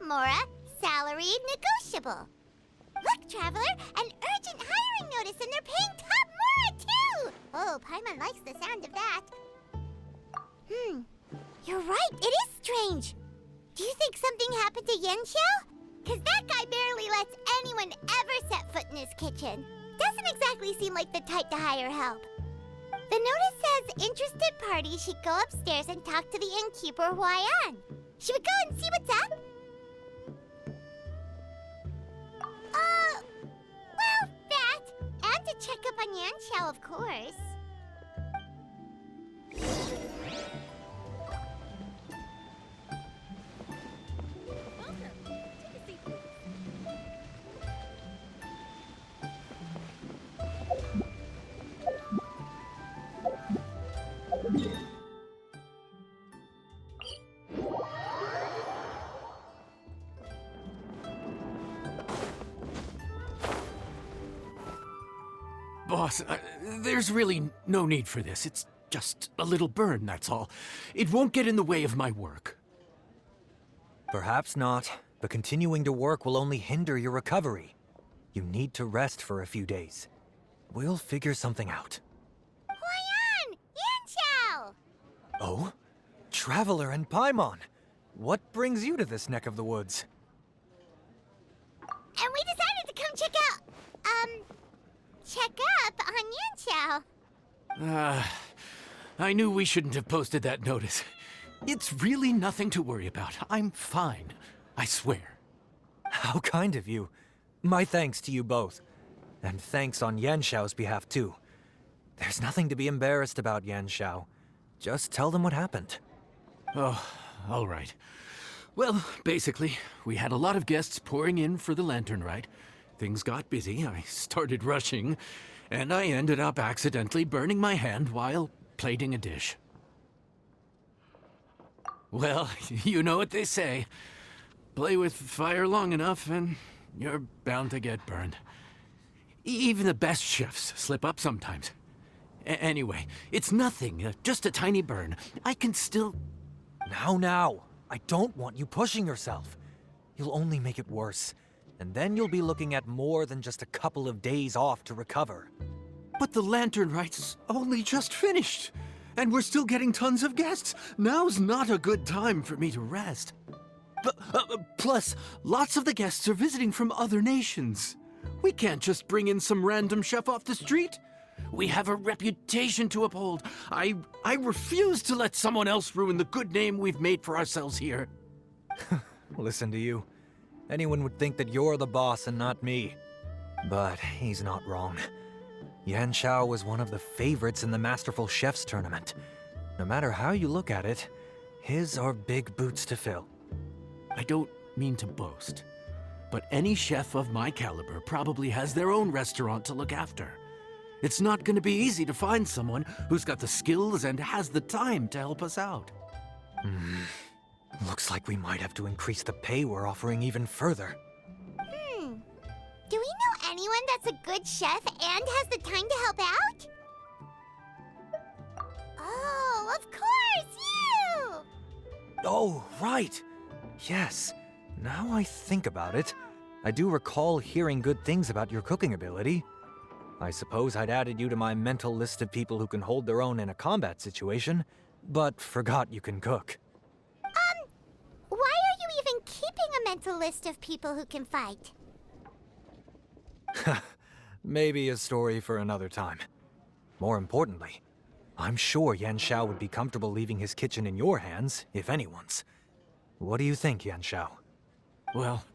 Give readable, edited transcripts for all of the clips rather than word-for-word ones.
Mora, salary negotiable. Look, Traveler, an urgent hiring notice and they're paying top Mora too! Oh, Paimon likes the sound of that. You're right, it is strange. Do you think something happened to Yenshao? Cause that guy barely lets anyone ever set foot in his kitchen. Doesn't exactly seem like the type to hire help. The notice says interested parties should go upstairs and talk to the innkeeper Huayan. Should we go and see what's up? Well, that. And to check up on Yanxiao, of course. Boss, there's really no need for this. It's just a little burn, that's all. It won't get in the way of my work. Perhaps not, but continuing to work will only hinder your recovery. You need to rest for a few days. We'll figure something out. Huayan! Yanxiao! Oh? Traveler and Paimon! What brings you to this neck of the woods? And we decided to come check up on Yanxiao. I knew we shouldn't have posted that notice. It's really nothing to worry about. I'm fine. I swear. How kind of you. My thanks to you both. And thanks on Yanxiao's behalf, too. There's nothing to be embarrassed about, Yanxiao. Just tell them what happened. Oh, all right. Well, basically, we had a lot of guests pouring in for the lantern rite. Things got busy, I started rushing, and I ended up accidentally burning my hand while plating a dish. Well, you know what they say. Play with fire long enough and you're bound to get burned. Even the best chefs slip up sometimes. Anyway, it's nothing, just a tiny burn. I can still... Now. I don't want you pushing yourself. You'll only make it worse. And then you'll be looking at more than just a couple of days off to recover. But the lantern rite's only just finished. And we're still getting tons of guests. Now's not a good time for me to rest. Plus, lots of the guests are visiting from other nations. We can't just bring in some random chef off the street. We have a reputation to uphold. I refuse to let someone else ruin the good name we've made for ourselves here. Listen to you. Anyone would think that you're the boss and not me. But he's not wrong. Yanxiao was one of the favorites in the Masterful Chefs tournament. No matter how you look at it, his are big boots to fill. I don't mean to boast, but any chef of my caliber probably has their own restaurant to look after. It's not going to be easy to find someone who's got the skills and has the time to help us out. Looks like we might have to increase the pay we're offering even further. Do we know anyone that's a good chef and has the time to help out? Oh, of course, you! Oh, right. Yes. Now I think about it, I do recall hearing good things about your cooking ability. I suppose I'd added you to my mental list of people who can hold their own in a combat situation, but forgot you can cook. Why are you even keeping a mental list of people who can fight? Maybe a story for another time. More importantly, I'm sure Yanxiao would be comfortable leaving his kitchen in your hands, if anyone's. What do you think, Yanxiao? Well,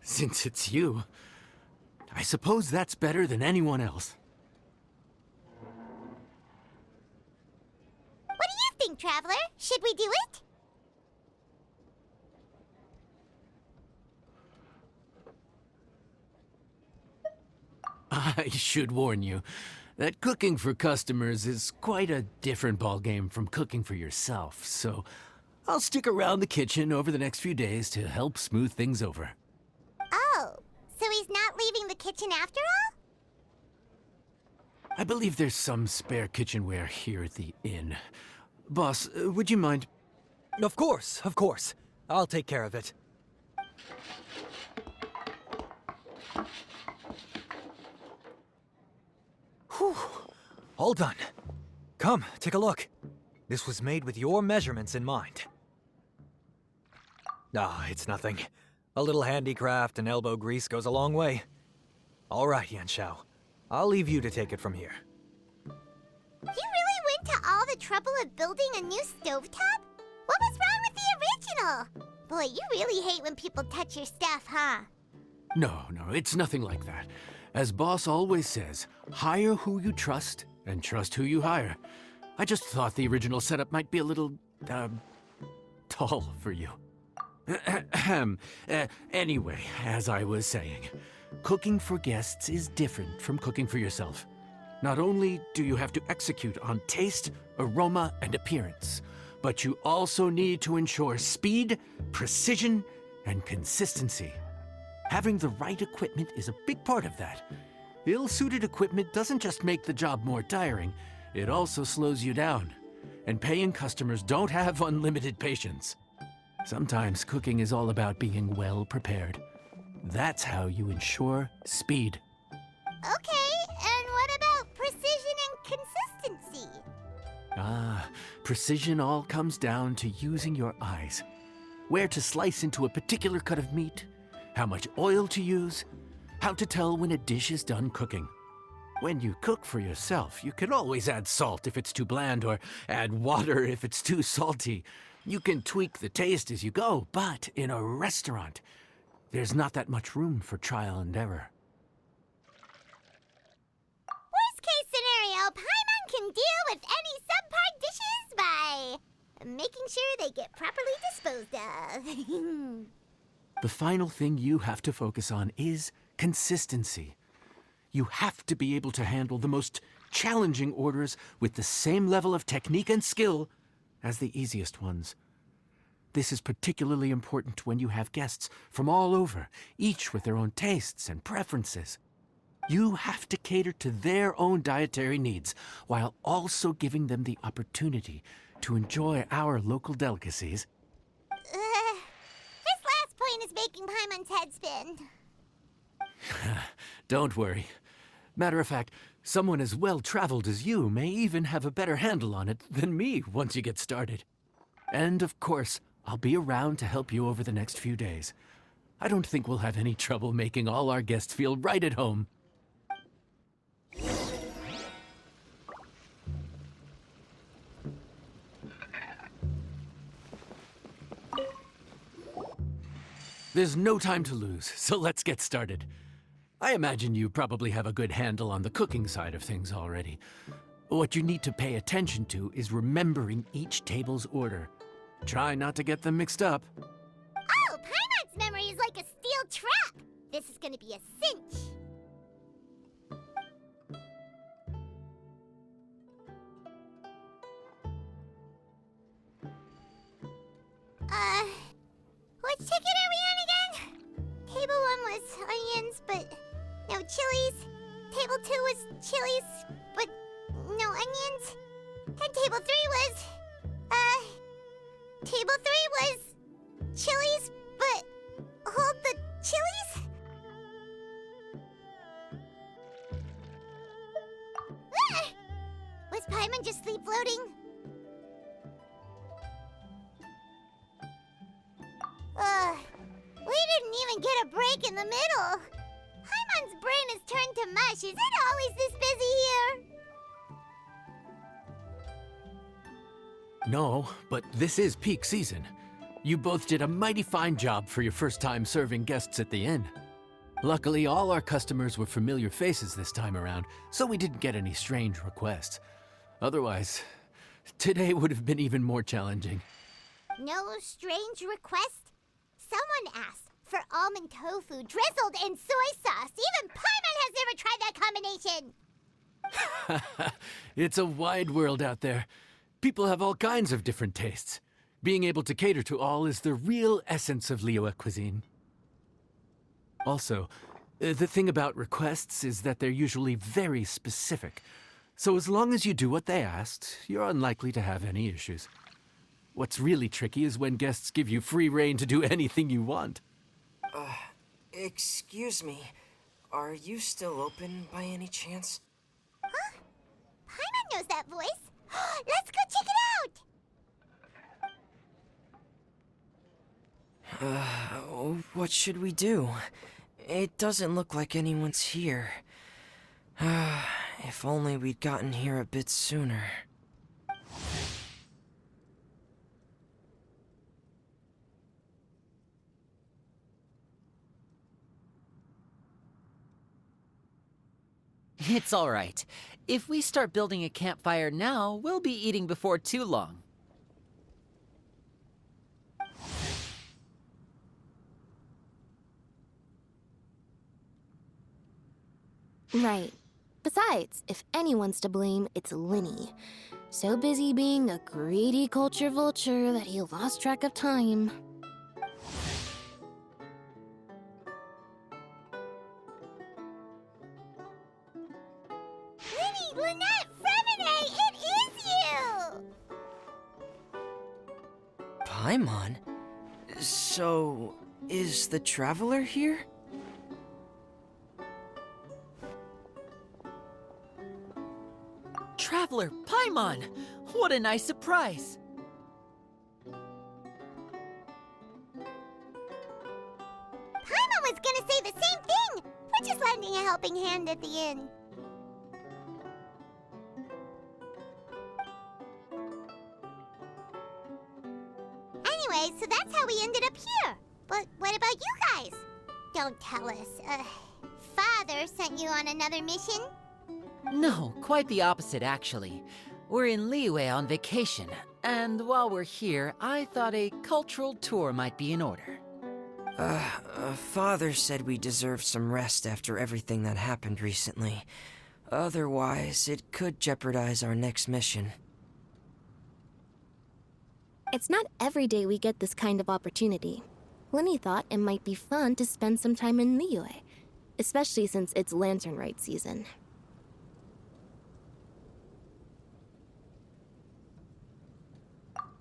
since it's you, I suppose that's better than anyone else. What do you think, Traveler? Should we do it? I should warn you that cooking for customers is quite a different ballgame from cooking for yourself, so I'll stick around the kitchen over the next few days to help smooth things over. Oh, so he's not leaving the kitchen after all? I believe there's some spare kitchenware here at the inn. Boss, would you mind? Of course. I'll take care of it. Whew. All done. Come, take a look. This was made with your measurements in mind. Ah, it's nothing. A little handicraft and elbow grease goes a long way. All right, Yanxiao. I'll leave you to take it from here. You really went to all the trouble of building a new stovetop? What was wrong with the original? Boy, you really hate when people touch your stuff, huh? No, it's nothing like that. As Boss always says, hire who you trust and trust who you hire. I just thought the original setup might be a little, tall for you. Anyway, as I was saying, cooking for guests is different from cooking for yourself. Not only do you have to execute on taste, aroma, and appearance, but you also need to ensure speed, precision, and consistency. Having the right equipment is a big part of that. Ill-suited equipment doesn't just make the job more tiring, it also slows you down. And paying customers don't have unlimited patience. Sometimes cooking is all about being well prepared. That's how you ensure speed. Okay, and what about precision and consistency? Precision all comes down to using your eyes. Where to slice into a particular cut of meat, how much oil to use, how to tell when a dish is done cooking. When you cook for yourself, you can always add salt if it's too bland or add water if it's too salty. You can tweak the taste as you go, but in a restaurant, there's not that much room for trial and error. Worst case scenario, Paimon can deal with any subpar dishes by making sure they get properly disposed of. The final thing you have to focus on is consistency. You have to be able to handle the most challenging orders with the same level of technique and skill as the easiest ones. This is particularly important when you have guests from all over, each with their own tastes and preferences. You have to cater to their own dietary needs while also giving them the opportunity to enjoy our local delicacies. This last point is making Paimon's head spin. Don't worry. Matter of fact, someone as well-traveled as you may even have a better handle on it than me once you get started. And of course, I'll be around to help you over the next few days. I don't think we'll have any trouble making all our guests feel right at home. There's no time to lose, so let's get started. I imagine you probably have a good handle on the cooking side of things already. What you need to pay attention to is remembering each table's order. Try not to get them mixed up. Oh, Paimon's memory is like a steel trap. This is gonna be a cinch. Which ticket are we on again? Table 1 was onions, but no chilies. Table 2 was chilies, but no onions. And table 3 was, table 3 was chilies, but hold the chilies? Ah! Was Paimon just sleep floating? We didn't even get a break in the middle. Paimon's brain has turned to mush. Is it always this busy here? No, but this is peak season. You both did a mighty fine job for your first time serving guests at the inn. Luckily, all our customers were familiar faces this time around, so we didn't get any strange requests. Otherwise, today would have been even more challenging. No strange request? Someone asked for almond tofu drizzled in soy sauce. Even Paimon has never tried that combination. It's a wide world out there. People have all kinds of different tastes. Being able to cater to all is the real essence of Liyue cuisine. Also, the thing about requests is that they're usually very specific. So as long as you do what they asked, you're unlikely to have any issues. What's really tricky is when guests give you free rein to do anything you want. Excuse me. are you still open by any chance? Paimon knows that voice. Let's go check it out! What should we do? It doesn't look like anyone's here. If only we'd gotten here a bit sooner. It's all right. If we start building a campfire now, we'll be eating before too long. Right. Besides, if anyone's to blame, it's Linny. So busy being a greedy culture vulture that he lost track of time. Linny, Lynette, Fremine, it is you! Paimon? So, is the Traveler here? Traveler, Paimon! What a nice surprise! Paimon was gonna say the same thing! We're just lending a helping hand at the inn. Anyway, so that's how we ended up here. But what about you guys? Don't tell us. Father sent you on another mission? No, quite the opposite, actually. We're in Liyue on vacation, and while we're here, I thought a cultural tour might be in order. Father said we deserve some rest after everything that happened recently. Otherwise, it could jeopardize our next mission. It's not every day we get this kind of opportunity. Linny thought it might be fun to spend some time in Liyue, especially since it's Lantern Rite season.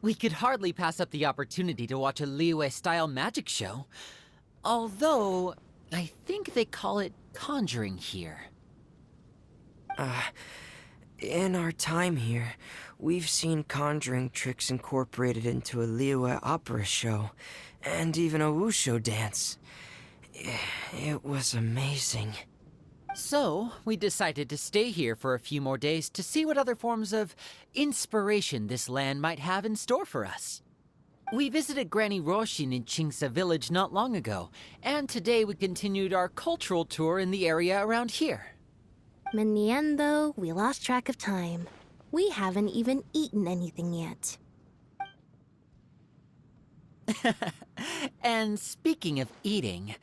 We could hardly pass up the opportunity to watch a Liyue-style magic show. Although, I think they call it conjuring here. In our time here, we've seen conjuring tricks incorporated into a Liyue opera show, and even a wushu dance. It was amazing. So, we decided to stay here for a few more days to see what other forms of inspiration this land might have in store for us. We visited Granny Roshin in Chingsa village not long ago, and today we continued our cultural tour in the area around here. In the end, though, we lost track of time. We haven't even eaten anything yet. And speaking of eating,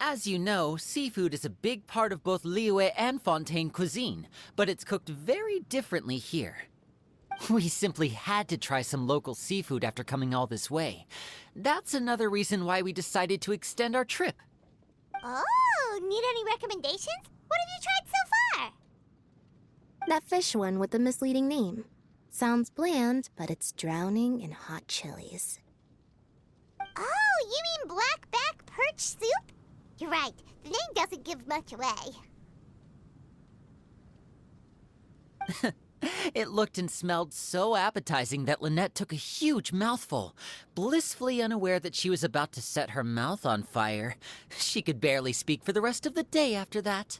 as you know, seafood is a big part of both Liyue and Fontaine cuisine, but it's cooked very differently here. We simply had to try some local seafood after coming all this way. That's another reason why we decided to extend our trip. Oh, need any recommendations? What have you tried so far? That fish one with the misleading name. Sounds bland, but it's drowning in hot chilies. Oh, you mean blackback perch soup? You're right, the name doesn't give much away. It looked and smelled so appetizing that Lynette took a huge mouthful, blissfully unaware that she was about to set her mouth on fire. She could barely speak for the rest of the day after that.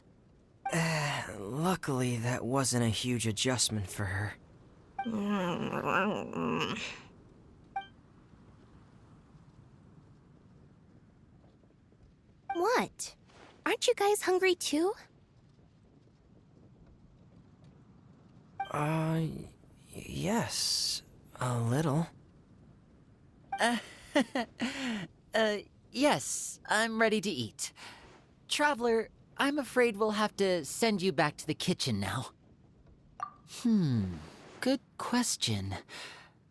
Luckily, that wasn't a huge adjustment for her. What? Aren't you guys hungry too? Yes, a little. Yes, I'm ready to eat. Traveler, I'm afraid we'll have to send you back to the kitchen now. Good question.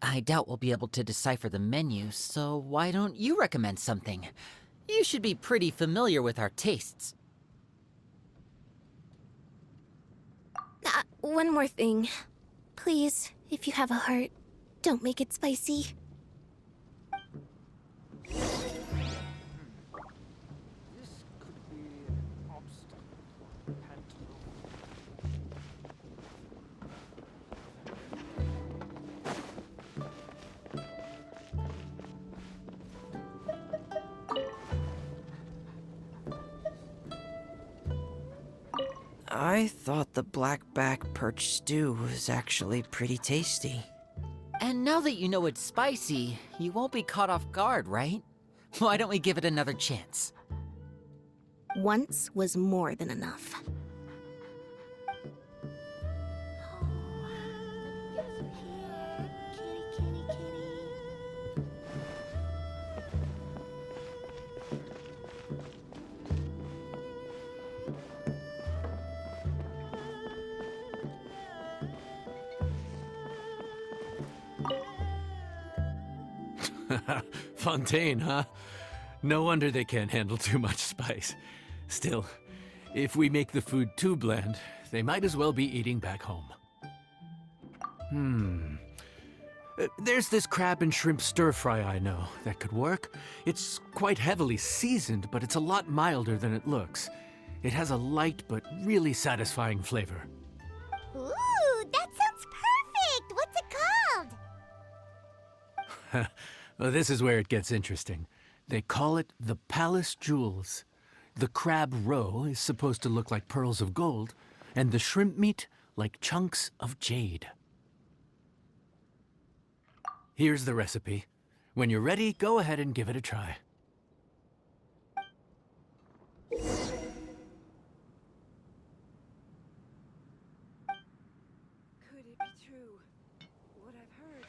I doubt we'll be able to decipher the menu, so why don't you recommend something? You should be pretty familiar with our tastes. One more thing. Please, if you have a heart, don't make it spicy. This could be an obstacle. I thought the blackback perch stew was actually pretty tasty. And now that you know it's spicy, you won't be caught off guard, right? Why don't we give it another chance? Once was more than enough. Fontaine, huh? No wonder they can't handle too much spice. Still, if we make the food too bland, they might as well be eating back home. There's this crab and shrimp stir-fry I know that could work. It's quite heavily seasoned, but it's a lot milder than it looks. It has a light but really satisfying flavor. Ooh, that sounds perfect! What's it called? Well, this is where it gets interesting. They call it the Palace Jewels. The crab roe is supposed to look like pearls of gold, and the shrimp meat like chunks of jade. Here's the recipe. When you're ready, go ahead and give it a try. Could it be true? What I've heard.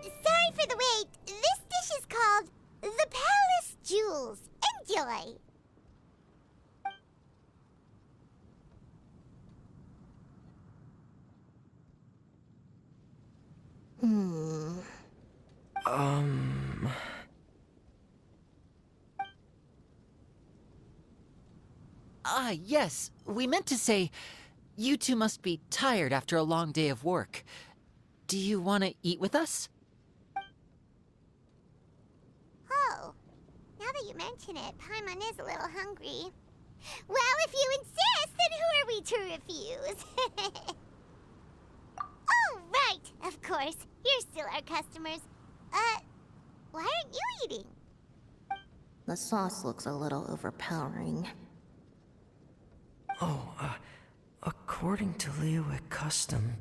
Sorry for the wait. This dish is called the Palace Jewels. Enjoy. Ah, yes. We meant to say, you two must be tired after a long day of work. Do you want to eat with us? Oh, now that you mention it, Paimon is a little hungry. Well, if you insist, then who are we to refuse? Oh, right, of course. You're still our customers. Why aren't you eating? The sauce looks a little overpowering. According to Liyue custom,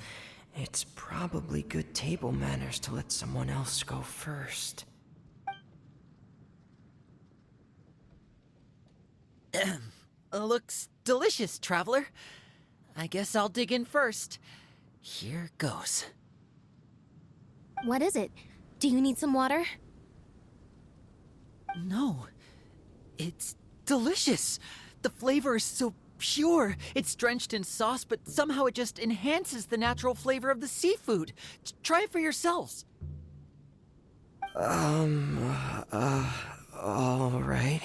it's probably good table manners to let someone else go first. Looks delicious, traveler. I guess I'll dig in first. Here goes. What is it? Do you need some water? No, it's delicious. The flavor is so pure. It's drenched in sauce, but somehow it just enhances the natural flavor of the seafood. Try it for yourselves. All right.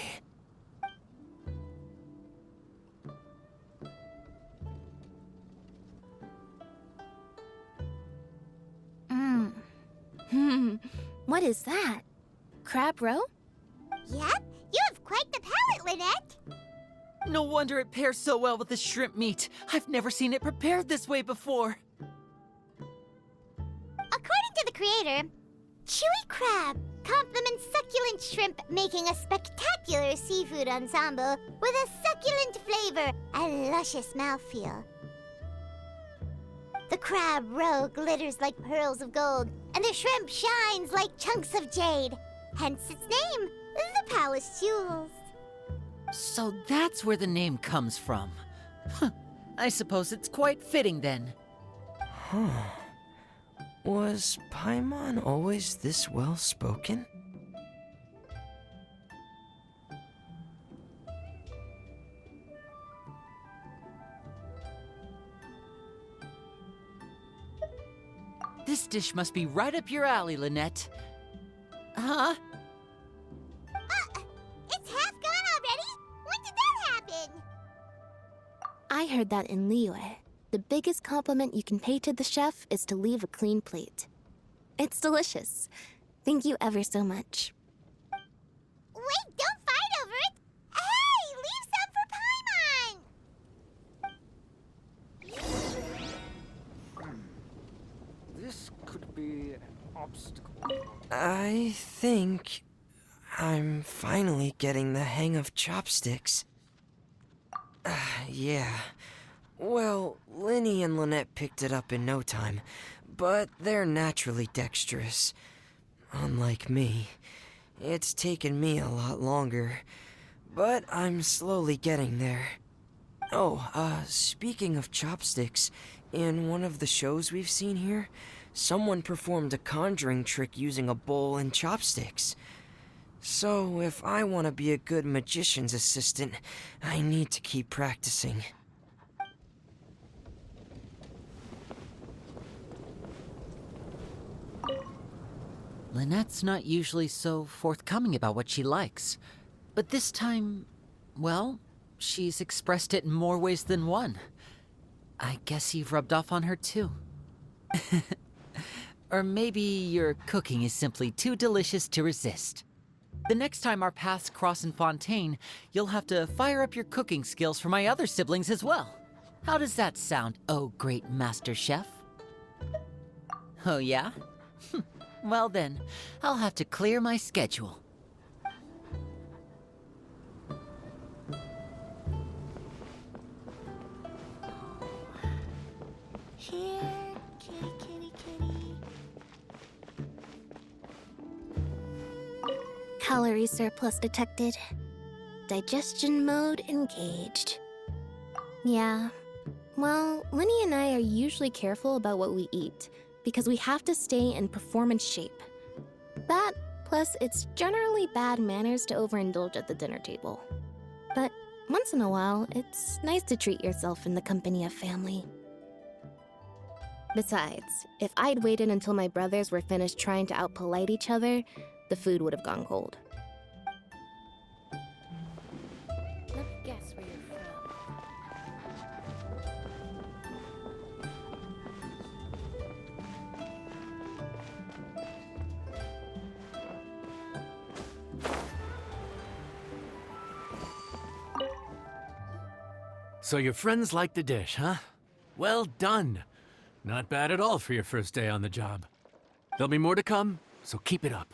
What is that? Crab roe? Yep, you have quite the palate, Lynette. No wonder it pairs so well with the shrimp meat. I've never seen it prepared this way before. According to the creator, chewy crab complements succulent shrimp, making a spectacular seafood ensemble with a succulent flavor and luscious mouthfeel. The crab roe glitters like pearls of gold, and the shrimp shines like chunks of jade. Hence its name, the Palace Jewels. So that's where the name comes from. Huh. I suppose it's quite fitting then. Huh. Was Paimon always this well spoken? This dish must be right up your alley, Lynette. Huh? It's half gone already? When did that happen? I heard that in Liyue, the biggest compliment you can pay to the chef is to leave a clean plate. It's delicious. Thank you ever so much. Wait, don't fight over it! Hey, leave some for Paimon! This could be an obstacle. I think I'm finally getting the hang of chopsticks. Yeah. Well, Linny and Lynette picked it up in no time, but they're naturally dexterous. Unlike me, it's taken me a lot longer, but I'm slowly getting there. Oh, speaking of chopsticks, in one of the shows we've seen here, someone performed a conjuring trick using a bowl and chopsticks. So, if I want to be a good magician's assistant, I need to keep practicing. Lynette's not usually so forthcoming about what she likes. But this time, well, she's expressed it in more ways than one. I guess you've rubbed off on her too. Or maybe your cooking is simply too delicious to resist. The next time our paths cross in Fontaine, you'll have to fire up your cooking skills for my other siblings as well. How does that sound, oh great master chef? Oh yeah? Well then, I'll have to clear my schedule. Here, kitty, kitty, kitty. Calorie surplus detected. Digestion mode engaged. Yeah. Well, Linny and I are usually careful about what we eat, because we have to stay in performance shape. That, plus it's generally bad manners to overindulge at the dinner table. But once in a while, it's nice to treat yourself in the company of family. Besides, if I'd waited until my brothers were finished trying to out-polite each other, the food would have gone cold. Let me guess where you're from. So your friends like the dish, huh? Well done. Not bad at all for your first day on the job. There'll be more to come, so keep it up.